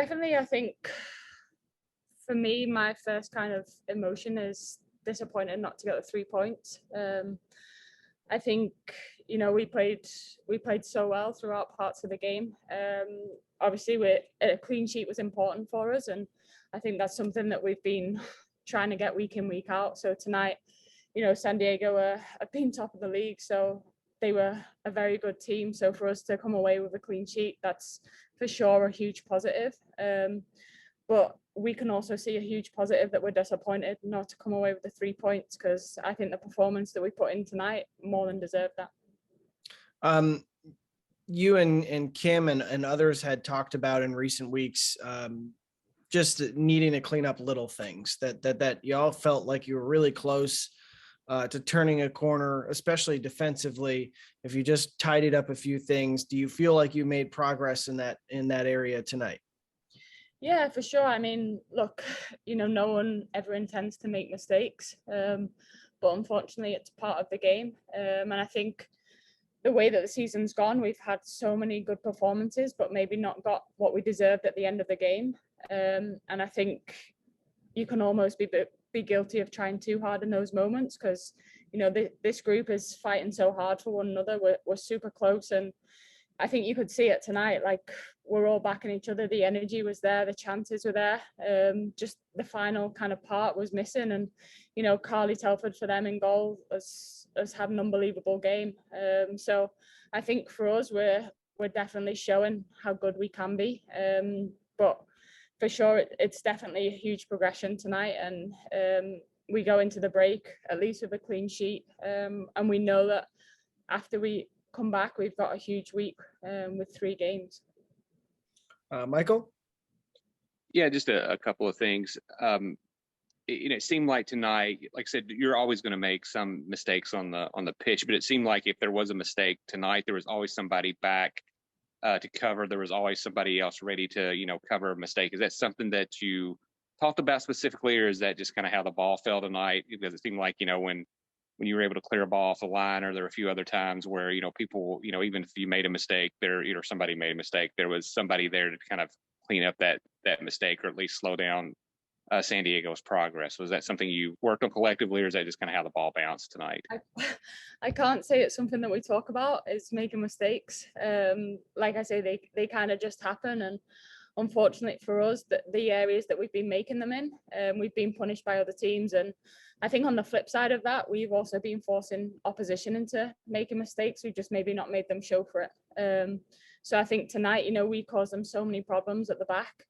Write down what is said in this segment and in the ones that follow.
Definitely, I think for me, my first kind of emotion is disappointed not to get the 3 points. I think we played so well throughout parts of the game. Obviously, a clean sheet was important for us, and I think that's something that we've been trying to get week in, week out. So tonight, San Diego have been top of the league, so they were a very good team. So for us to come away with a clean sheet, that's for sure a huge positive. But we can also see a huge positive that we're disappointed not to come away with the 3 points, because I think the performance that we put in tonight more than deserved that. You and Kim and others had talked about in recent weeks just needing to clean up little things that y'all felt like you were really close to turning a corner, especially defensively. If you just tidied up a few things, do you feel like you made progress in that area tonight? Yeah, for sure. I mean, look, no one ever intends to make mistakes, but unfortunately it's part of the game. And I think the way that the season's gone, we've had so many good performances, but maybe not got what we deserved at the end of the game. And I think you can almost be guilty of trying too hard in those moments, because this group is fighting so hard for one another. We're super close, and I think you could see it tonight. Like, we're all backing each other. The energy was there, the chances were there. Just the final kind of part was missing, and Carly Telford for them in goal has had an unbelievable game. So I think for us, we're definitely showing how good we can be. But for sure, it's definitely a huge progression tonight, and we go into the break at least with a clean sheet, and we know that after we come back, we've got a huge week with 3 games. Michael? Yeah, just a couple of things. It seemed like tonight, like I said, you're always going to make some mistakes on the pitch, but it seemed like if there was a mistake tonight, there was always somebody back to cover. There was always somebody else ready to cover a mistake. Is that something that you talked about specifically, or is that just kind of how the ball fell tonight? Because it seemed like when you were able to clear a ball off the line, or there were a few other times where people even if you made a mistake, somebody made a mistake, there was somebody there to kind of clean up that mistake, or at least slow down San Diego's progress. Was that something you worked on collectively, or is that just kind of how the ball bounced tonight? I can't say it's something that we talk about, is making mistakes. Like I say, they kind of just happen, and unfortunately for us, the areas that we've been making them in, we've been punished by other teams. And I think on the flip side of that, we've also been forcing opposition into making mistakes. We've just maybe not made them show for it. So I think tonight, we caused them so many problems at the back.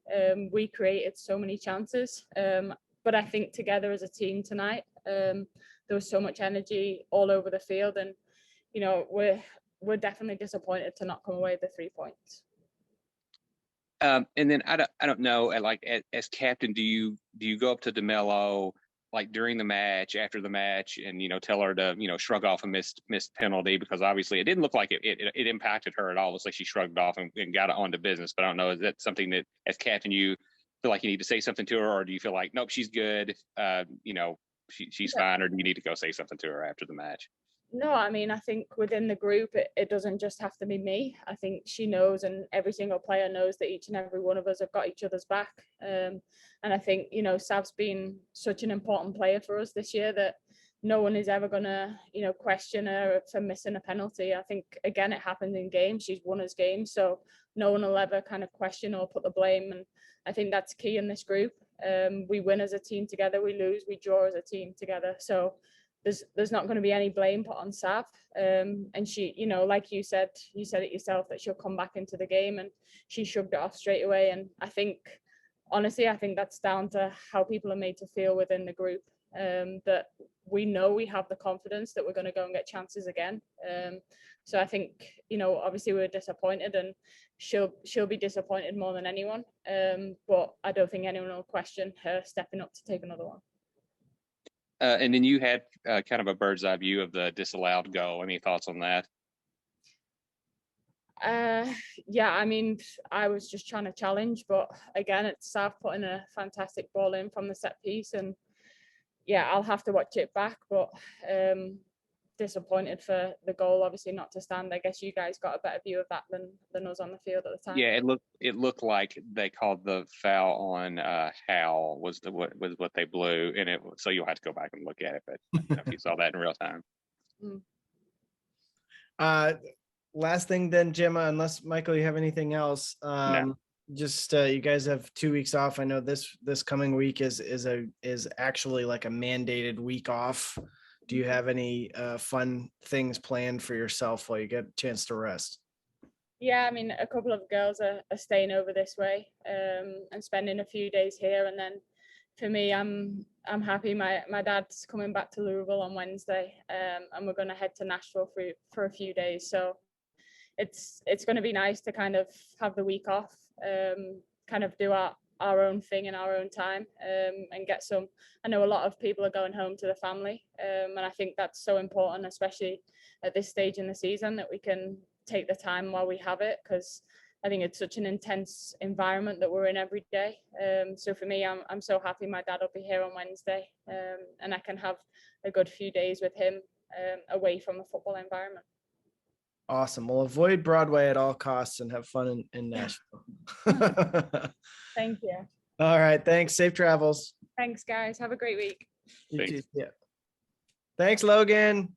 We created so many chances. But I think together as a team tonight, there was so much energy all over the field, and we're definitely disappointed to not come away with the 3 points. And then I don't know, like as captain, do you go up to DeMello like during the match, after the match, and tell her to shrug off a missed penalty, because obviously it didn't look like it impacted her at all. It looks like she shrugged off and got on to business. But I don't know, is that something that as captain you feel like you need to say something to her, or do you feel like nope, she's good, she's fine, or do you need to go say something to her after the match? No, I mean, I think within the group, it doesn't just have to be me. I think she knows, and every single player knows, that each and every one of us have got each other's back. And I think, Sav's been such an important player for us this year that no one is ever going to, question her for missing a penalty. I think, again, it happened in games. She's won us games, so no one will ever kind of question or put the blame. And I think that's key in this group. We win as a team together, we lose, we draw as a team together. So there's not going to be any blame put on Sav. And she, like you said it yourself, that she'll come back into the game, and she shrugged it off straight away. And I think, honestly, that's down to how people are made to feel within the group, that we know we have the confidence that we're going to go and get chances again. So I think, obviously we're disappointed, and she'll be disappointed more than anyone. But I don't think anyone will question her stepping up to take another one. And then you had kind of a bird's eye view of the disallowed goal. Any thoughts on that? Yeah, I mean, I was just trying to challenge, but again, it's Sav putting a fantastic ball in from the set piece, and yeah, I'll have to watch it back. But disappointed for the goal obviously not to stand. I guess you guys got a better view of that than us on the field at the time. Yeah, it looked like they called the foul on Hal was what they blew, and so you'll have to go back and look at it. But I don't know if you saw that in real time. Last thing then, Gemma, unless Michael, you have anything else. No. Just you guys have 2 weeks off. I know this coming week is actually like a mandated week off. Do you have any fun things planned for yourself while you get a chance to rest? Yeah, I mean, a couple of girls are staying over this way and spending a few days here. And then for me, I'm happy. My dad's coming back to Louisville on Wednesday, and we're going to head to Nashville for a few days. So it's going to be nice to kind of have the week off, kind of do our own thing in our own time, and get some. I know a lot of people are going home to the family, and I think that's so important, especially at this stage in the season, that we can take the time while we have it, because I think it's such an intense environment that we're in every day. So for me, I'm so happy my dad will be here on Wednesday, and I can have a good few days with him away from the football environment. Awesome. We'll avoid Broadway at all costs and have fun in Nashville. Thank you. All right. Thanks. Safe travels. Thanks, guys. Have a great week. You too. Yeah. Thanks, Logan.